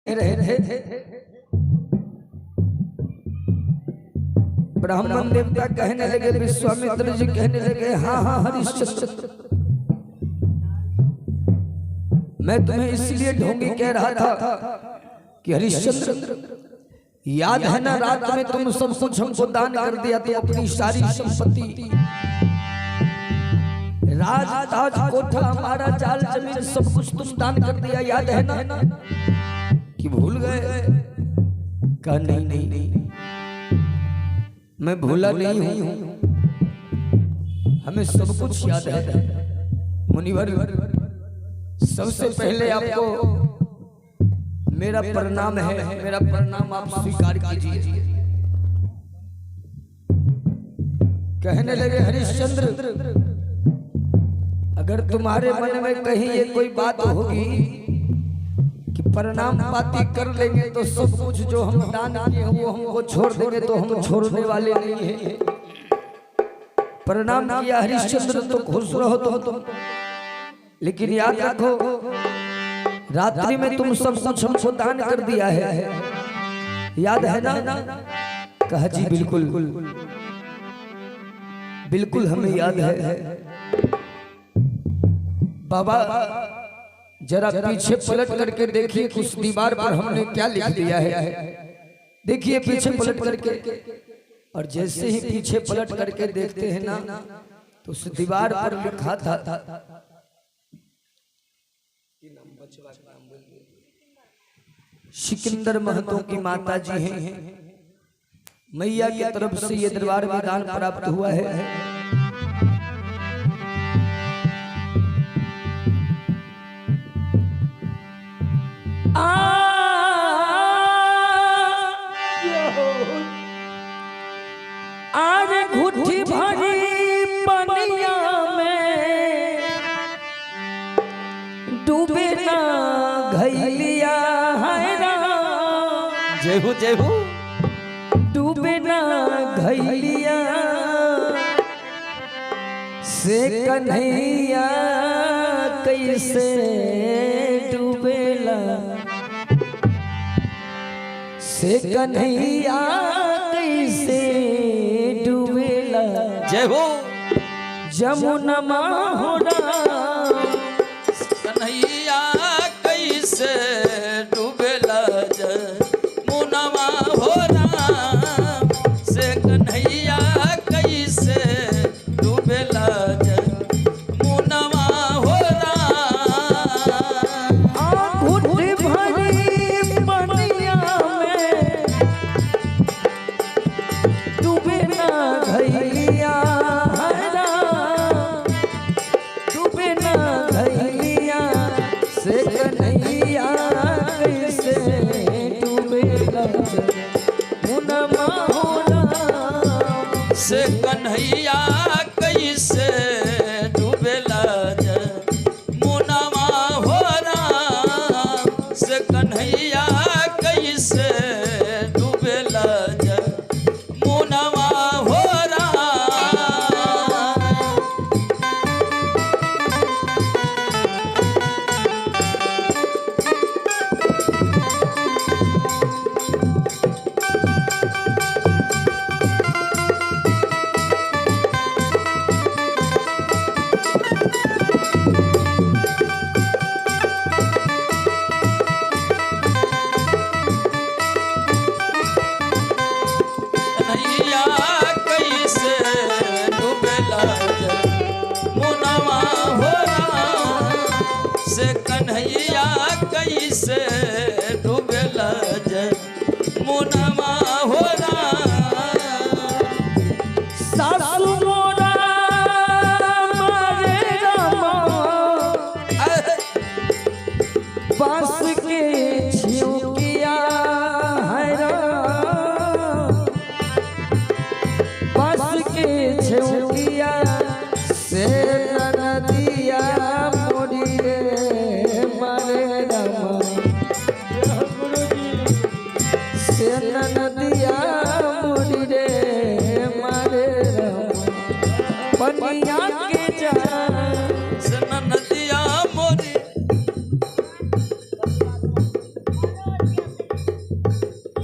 रहे थे। ब्राह्मण देवता कहने लगे, विश्वामित्र जी कहने लगे, हाँ हाँ हरिश्चंद्र, मैं तुम्हें इसलिए ढोंगी कह रहा था कि हरिश्चंद्र, याद है ना रात में तुम सब कुछ हमको दान कर दिया, तो अपनी सारी संपत्ति, राज ताज कोठा, हमारा जाल जमीन, सब कुछ तुम दान कर दिया, याद है ना? कि भूल गए? कहा नहीं नहीं नहीं, मैं भूला नहीं हूं, हमें सब कुछ याद है। मुनिवर, सबसे पहले आपको मेरा प्रणाम है, मेरा प्रणाम आप स्वीकार कीजिए। कहने लगे, हरिश्चंद्र, अगर तुम्हारे मन में कहीं ये कोई बात होगी कि प्रणाम पाती कर लेंगे तो सब कुछ जो हम दान किए वो हमको छोड़ देंगे, तो हम छोड़ने वाले नहीं हैं। प्रणाम किया हरिश्चंद्र तो खुश रहो तुम, लेकिन याद रखो रात्रि में तुम सब कुछ हमको दान कर दिया है, याद है ना? कहा जी बिल्कुल बिल्कुल हमें याद है। बाबा जरा पीछे पलट करके देखिए, उस दीवार पर हमने क्या लिख दिया है। देखिए पीछे पलट करके, और जैसे ही पीछे पलट करके देखते हैं ना, तो उस दीवार पर लिखा था, सिकंदर महतो की माता जी हैं, मैया की तरफ से ये दरबार में दान प्राप्त हुआ है। आज घुट्टी भरी पनिया में डूबे ना घैलिया है ना, जय हो जय हो, डूबे ना घैलिया से कन्हैया कैसे डूबेला, से कन्हैया कैसे डूबेला, जय हो, जमुनमा हो राम, कन्हैया कैसे डूबेला, जमुनमा हो राम, से कन्हैया कैसे डूबेला, जमुनमा हो राम। घुट्टी भरी पनिया में डूबे ना घैलिया है ना, डूबे ना घैलिया से कन्हैया कैसे डूबेला, जमुनमा हो राम, से कन्हैया कैसे डूबेला, जमुनमा हो राम, से कन्हैया कैसे डूबेला, जमुनमा हो राम। कन्हैया कैसे डूबेला, जमुनमा हो राम, से कन्हैया कैसे डूबेला, जमुनमा हो राम। सासु मोरा मारे रामा, बांस के छिउकिया है राम, बांस के छिउकिया से नदिया मोरी रे मारे रामा,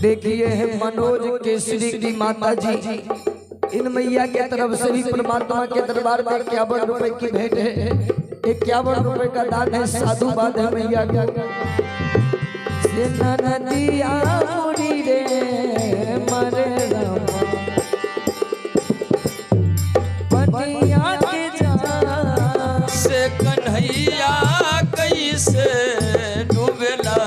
देखिए है मनोज केसरी की माता जी, इन मैया के तरफ से भी परमात्मा के दरबार में 51 रुपए की भेंट है। 51 रुपए का दान है, साधुवाद है मैया का। से नदिया मुड़ी रे मरे पनिया के जा से कन्हैया कैसे डूबेला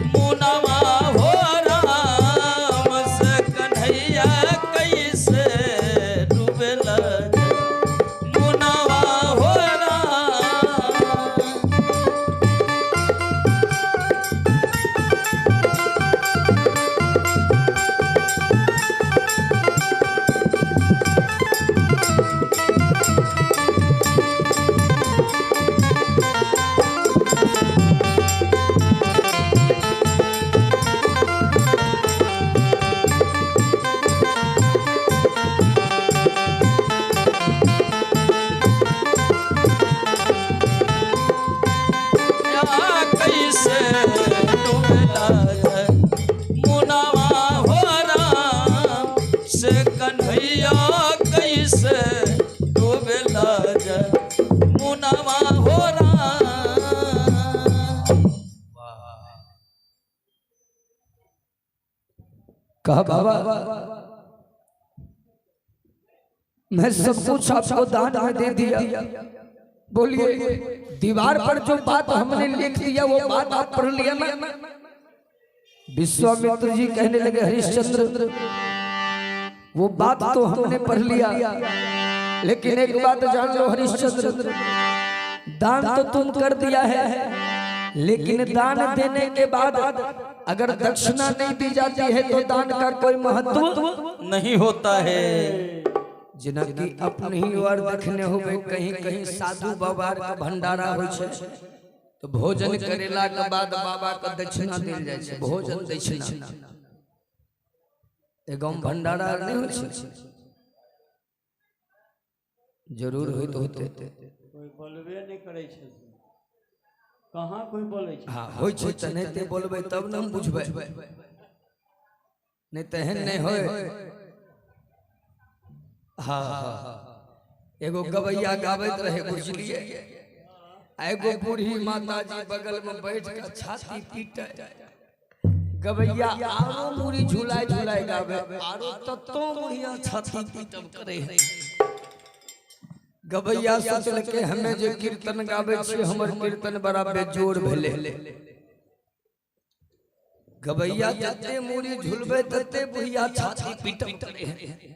मुनवा हो राम से कन्हैया कैसे डूबेला मुनवा हो राम। कहा बाबा मैं सब कुछ आपको दान में दे दिया। बोलिए दीवार पर जो बात हमने लिख दिया वो बात आप पढ़ लिया ना? विश्वामित्र जी कहने लगे हरिश्चंद्र वो बात तो हमने पढ़ लिया, लेकिन एक बात जान लो हरिश्चंद्र, दान तो तुम कर दिया है, लेकिन दान देने के बाद अगर दक्षिणा नहीं दी जाती है तो दान का कोई महत्व नहीं होता है। जिनकी अपनी ही ओर देखने होवे कहीं कहीं साधु बाबा का भंडारा हो छे तो भोजन करेला के बाद बाबा का दक्षिणा देल जाय छे, भोजन दक्षिणा एगो भंडारा नहीं हो छे। जरूर होइत होते कोई बोलबे नहीं करे छे, कहाँ कोई बोले छे? हां होय छे त नहीं ते बोलबे तब न हम बुझबे, नहीं तहन नहीं होय। हाँ एगो गवैया गावत रहे बुझलिए, एगो बूढ़ी माता जी बगल में बैठ के छाती पीटे, गवैया आरो मुरी झुलाए झुलाए गावे, आरो तत्तो बढ़िया छाती पीटम करे है। गवैया सोचल के हमें जो कीर्तन गावे छे हमर कीर्तन बड़ा बेजोड़ भेले। गवैया जते मुरी झुलबे तते बुढ़िया छाती पीटम करे है।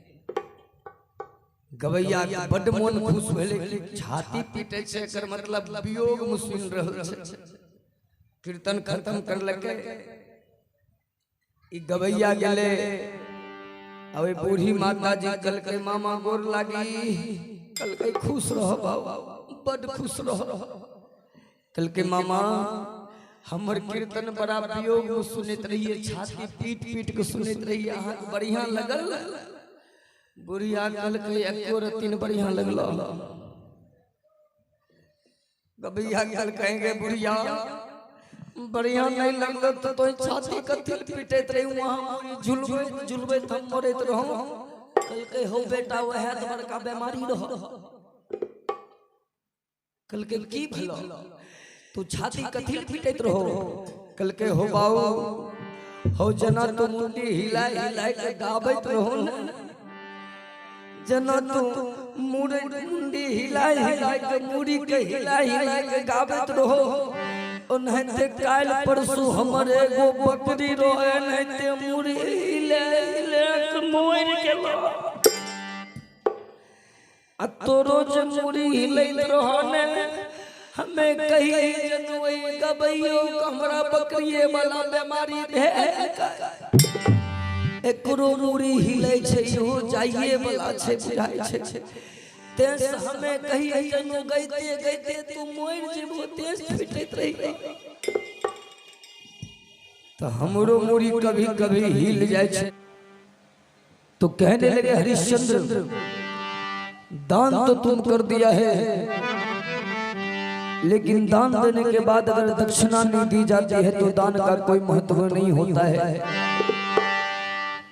गवैया बड़ मन खुश भेले कि छाती पीटे छे एकर मतलब वियोग में सुन रहल छे। कीर्तन खत्म करलके ई गवैया गेले, अबे बूढ़ी माता जी कल के मामा गोर लागी, कल के खुश रहो बाबा, बड़ खुश रहो। कल के मामा हमर कीर्तन बड़ा वियोग में सुनत रहिए, छाती पीट पीट के सुनत रहिए, अहाँ बढ़िया लगल। बुढ़िया कल के एको रतिन बढ़िया लगलो। गवैया कल कहेंगे बुढ़िया बढ़िया नहीं लगल तो तोई छाती कथि पीटत रही, वहां झुलबे झुलबे थम मरत रहो। कल के हो बेटा वह तो बड़का बीमारी रहो। कल के की भलो तू छाती कथि पीटत रहो? कल के हो बाऊ हो जना तो मुंडी हिलाए हिलाए के गावत रहो न, जना तू मुंडी हिलाए हिलाए के मुड़ी के हिलाए हिलाए के गावत रहो। ओनहते काल परसु हमर एगो बकरी रोए, नहते मुड़ी हिले हिले के मोर के आ तो रोज मुड़ी हिलैत रहो ने। हमें कही जनोई गबैयो हमरा बकरिए वाला बीमारी भे, एकरो मुड़ी हिलै छै हो जाइए वाला छै बुझाय छै। तेस हमें कही जनो गइते गइते तू मोर जेबो तेस फिटत रही, तो हमरो मुड़ी कभी कभी हिल जाय छै। तो कहने लगे हरिश्चंद्र दान तो तुम कर दिया है, लेकिन दान देने के बाद अगर दक्षिणा नहीं दी जाती है तो दान का कोई महत्व नहीं होता है।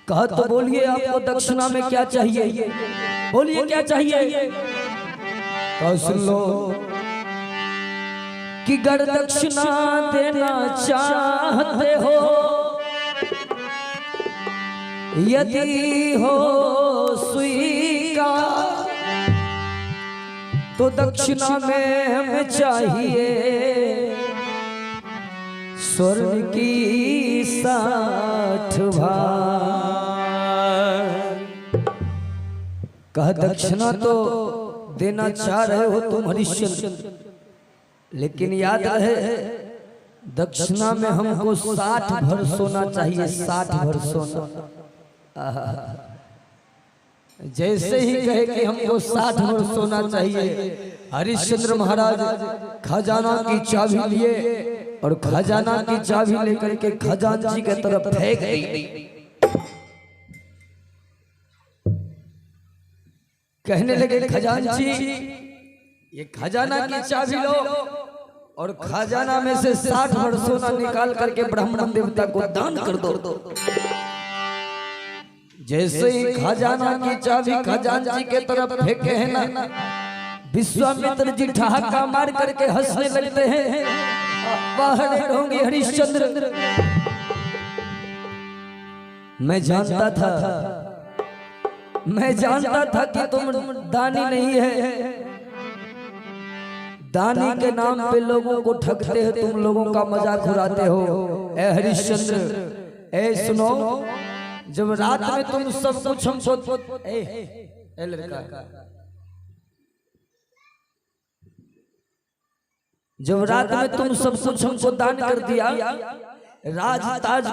कहा तो बोलिए आपको दक्षिणा में क्या चाहिए, बोलिए क्या चाहिए। तो सुन लो कि अगर दक्षिणा देना चाहते हो, यदि हो स्वीकार, तो दक्षिणा में हमें चाहिए स्वर्ण की 60 भाग। कहा दक्षिणा तो देना चाह रहे हो तुम हरिश्चंद्र, लेकिन याद रहे दक्षिणा में हमको 60 भर सोना चाहिए, 60 भर सोना। जैसे ही कहे कि हमको 60 भर सोना चाहिए, हरिश्चंद्र महाराज खजाना की चाबी लिए और खजाना की चाबी लेकर के खजांची की तरफ फेंक दी। कहने लगे खजांची ये खजाना की चाबी लो और खजाना में से 60 भर सोना निकाल करके ब्राह्मण देवता को दान कर दो। जैसे ही खजाना की चाबी खजांची के तरफ फेंके हैं ना, विश्वामित्र जी ठहाका मार करके हंसने लगते हैं। बाहर होंगे हरिश्चंद्र, मैं जानता था कि तुम दानी नहीं है, दानी के नाम पे लोगों को ठगते हो, तुम लोगों का मजाक उड़ाते हो। ए हरिश्चंद्र ए सुनो, जब रात में तुम सब कुछ हमको ए लड़का, जब रात में तुम सब कुछ हमको दान कर दिया, राज ताज